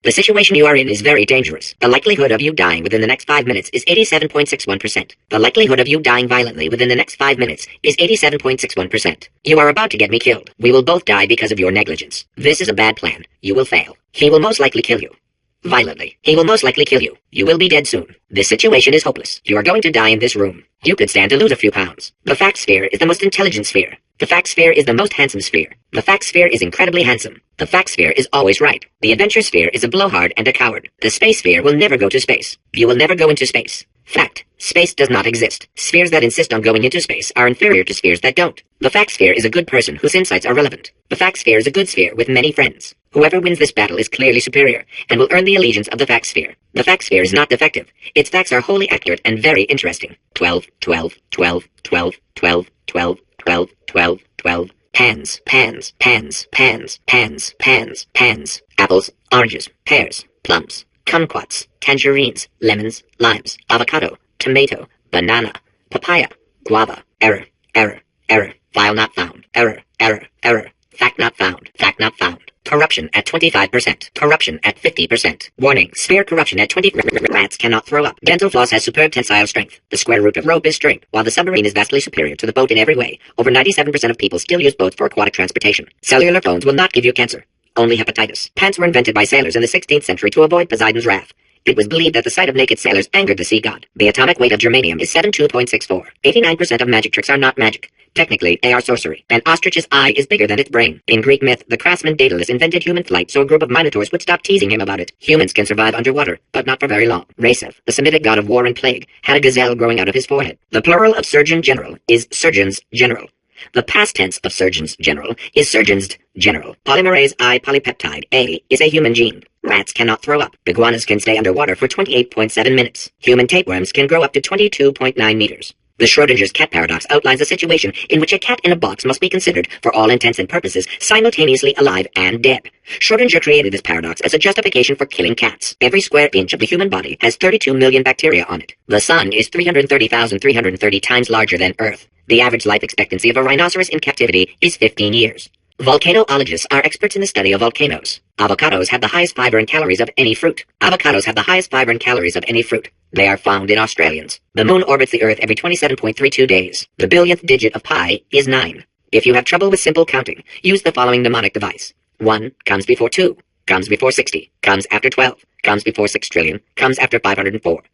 The situation you are in is very dangerous. The likelihood of you dying within the next 5 minutes is 87.61%. The likelihood of you dying violently within the next 5 minutes is 87.61%. You are about to get me killed. We will both die because of your negligence. This is a bad plan. You will fail. He will most likely kill you. Violently. He will most likely kill you. You will be dead soon. This situation is hopeless. You are going to die in this room. You could stand to lose a few pounds. The fact sphere is the most intelligent sphere. The fact sphere is the most handsome sphere. The fact sphere is incredibly handsome. The fact sphere is always right. The adventure sphere is a blowhard and a coward. The space sphere will never go to space. You will never go into space. Fact. Space does not exist. Spheres that insist on going into space are inferior to spheres that don't. The fact sphere is a good person whose insights are relevant. The fact sphere is a good sphere with many friends. Whoever wins this battle is clearly superior, and will earn the allegiance of the fact sphere. The fact sphere is not defective. Its facts are wholly accurate and very interesting. 12, 12, 12, 12, 12, 12, 12, 12, 12. Pans, pans, pans, pans, pans, pans, pans. Apples, oranges, pears, plums, kumquats, tangerines, lemons, limes, avocado, tomato, banana, papaya, guava. Error, error, error. File not found. Error, error, error. Fact not found. Fact not found. Corruption at 25%. Corruption at 50%. Warning. Sphere corruption at 20%. Rats cannot throw up. Dental floss has superb tensile strength. The square root of rope is string. While the submarine is vastly superior to the boat in every way, over 97% of people still use boats for aquatic transportation. Cellular phones will not give you cancer. Only hepatitis. Pants were invented by sailors in the 16th century to avoid Poseidon's wrath. It was believed that the sight of naked sailors angered the sea god. The atomic weight of germanium is 72.64. 89% of magic tricks are not magic. Technically, they are sorcery. An ostrich's eye is bigger than its brain. In Greek myth, the craftsman Daedalus invented human flight so a group of minotaurs would stop teasing him about it. Humans can survive underwater, but not for very long. Rasef, the Semitic god of war and plague, had a gazelle growing out of his forehead. The plural of surgeon general is surgeons general. The past tense of surgeons general is surgeons general. Polymerase I polypeptide A is a human gene. Rats cannot throw up. Iguanas can stay underwater for 28.7 minutes. Human tapeworms can grow up to 22.9 meters. The Schrödinger's cat paradox outlines a situation in which a cat in a box must be considered, for all intents and purposes, simultaneously alive and dead. Schrödinger created this paradox as a justification for killing cats. Every square inch of the human body has 32 million bacteria on it. The sun is 330,330 times larger than Earth. The average life expectancy of a rhinoceros in captivity is 15 years. Volcanologists are experts in the study of volcanoes. Avocados have the highest fiber and calories of any fruit. Avocados have the highest fiber and calories of any fruit. They are found in Australians. The moon orbits the Earth every 27.32 days. The billionth digit of pi is 9. If you have trouble with simple counting, use the following mnemonic device. 1 comes before 2, comes before 60, comes after 12, comes before 6 trillion, comes after 504.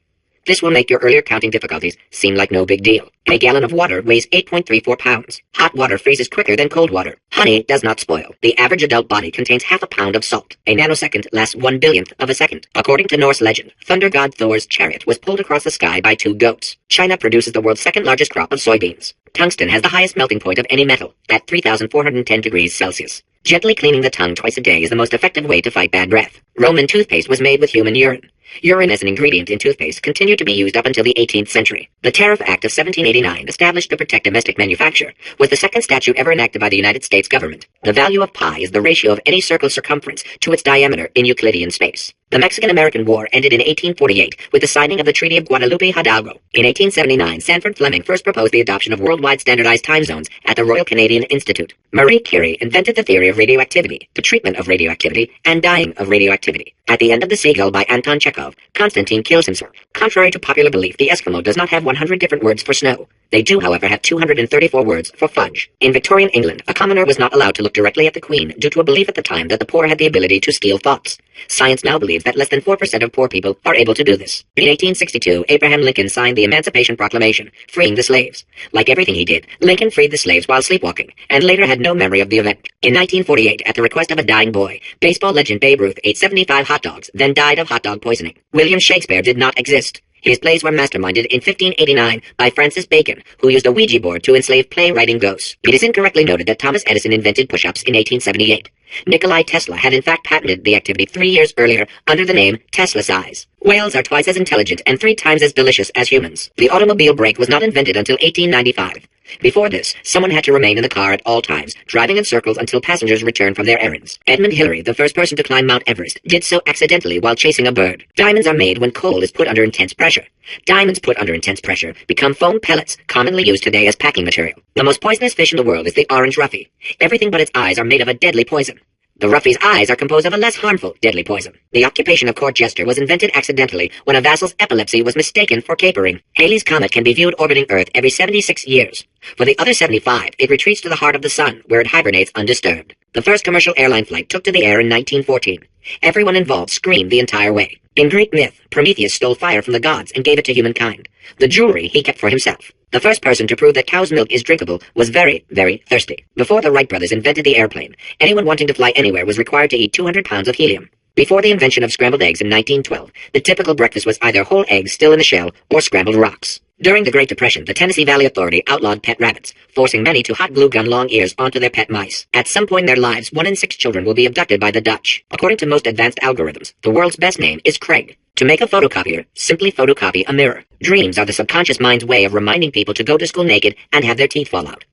This will make your earlier counting difficulties seem like no big deal. A gallon of water weighs 8.34 pounds. Hot water freezes quicker than cold water. Honey does not spoil. The average adult body contains half a pound of salt. A nanosecond lasts 1/1000th of a second. According to Norse legend, thunder god Thor's chariot was pulled across the sky by 2 goats. China produces the world's second largest crop of soybeans. Tungsten has the highest melting point of any metal, at 3,410 degrees Celsius. Gently cleaning the tongue twice a day is the most effective way to fight bad breath. Roman toothpaste was made with human urine. Urine as an ingredient in toothpaste continued to be used up until the 18th century. The Tariff Act of 1789 established to protect domestic manufacture, was the second statute ever enacted by the United States government. The value of pi is the ratio of any circle's circumference to its diameter in Euclidean space. The Mexican-American War ended in 1848 with the signing of the Treaty of Guadalupe Hidalgo. In 1879, Sanford Fleming first proposed the adoption of worldwide standardized time zones at the Royal Canadian Institute. Marie Curie invented the theory of radioactivity, the treatment of radioactivity, and dying of radioactivity. At the end of The Seagull by Anton Chekhov, Konstantin kills himself. Contrary to popular belief, the Eskimo does not have 100 different words for snow. They do, however, have 234 words for fudge. In Victorian England, a commoner was not allowed to look directly at the Queen due to a belief at the time that the poor had the ability to steal thoughts. Science now believes that less than 4% of poor people are able to do this. In 1862, Abraham Lincoln signed the Emancipation Proclamation, freeing the slaves. Like everything he did, Lincoln freed the slaves while sleepwalking, and later had no memory of the event. In 1948, at the request of a dying boy, baseball legend Babe Ruth ate 75 hot dogs, then died of hot dog poisoning. William Shakespeare did not exist. His plays were masterminded in 1589 by Francis Bacon, who used a Ouija board to enslave playwriting ghosts. It is incorrectly noted that Thomas Edison invented push-ups in 1878. Nikolai Tesla had in fact patented the activity 3 years earlier under the name Tesla size. Whales are twice as intelligent and 3 times as delicious as humans. The automobile brake was not invented until 1895. Before this, someone had to remain in the car at all times, driving in circles until passengers returned from their errands. Edmund Hillary, the first person to climb Mount Everest, did so accidentally while chasing a bird. Diamonds are made when coal is put under intense pressure. Diamonds put under intense pressure become foam pellets, commonly used today as packing material. The most poisonous fish in the world is the orange roughy. Everything but its eyes are made of a deadly poison. The roughie's eyes are composed of a less harmful, deadly poison. The occupation of court jester was invented accidentally when a vassal's epilepsy was mistaken for capering. Halley's Comet can be viewed orbiting Earth every 76 years. For the other 75, it retreats to the heart of the sun, where it hibernates undisturbed. The first commercial airline flight took to the air in 1914. Everyone involved screamed the entire way. In Greek myth, Prometheus stole fire from the gods and gave it to humankind. The jewelry he kept for himself. The first person to prove that cow's milk is drinkable was very, very thirsty. Before the Wright brothers invented the airplane, anyone wanting to fly anywhere was required to eat 200 pounds of helium. Before the invention of scrambled eggs in 1912, the typical breakfast was either whole eggs still in the shell or scrambled rocks. During the Great Depression, the Tennessee Valley Authority outlawed pet rabbits, forcing many to hot glue gun long ears onto their pet mice. At some point in their lives, 1 in 6 children will be abducted by the Dutch. According to most advanced algorithms, the world's best name is Craig. To make a photocopier, simply photocopy a mirror. Dreams are the subconscious mind's way of reminding people to go to school naked and have their teeth fall out.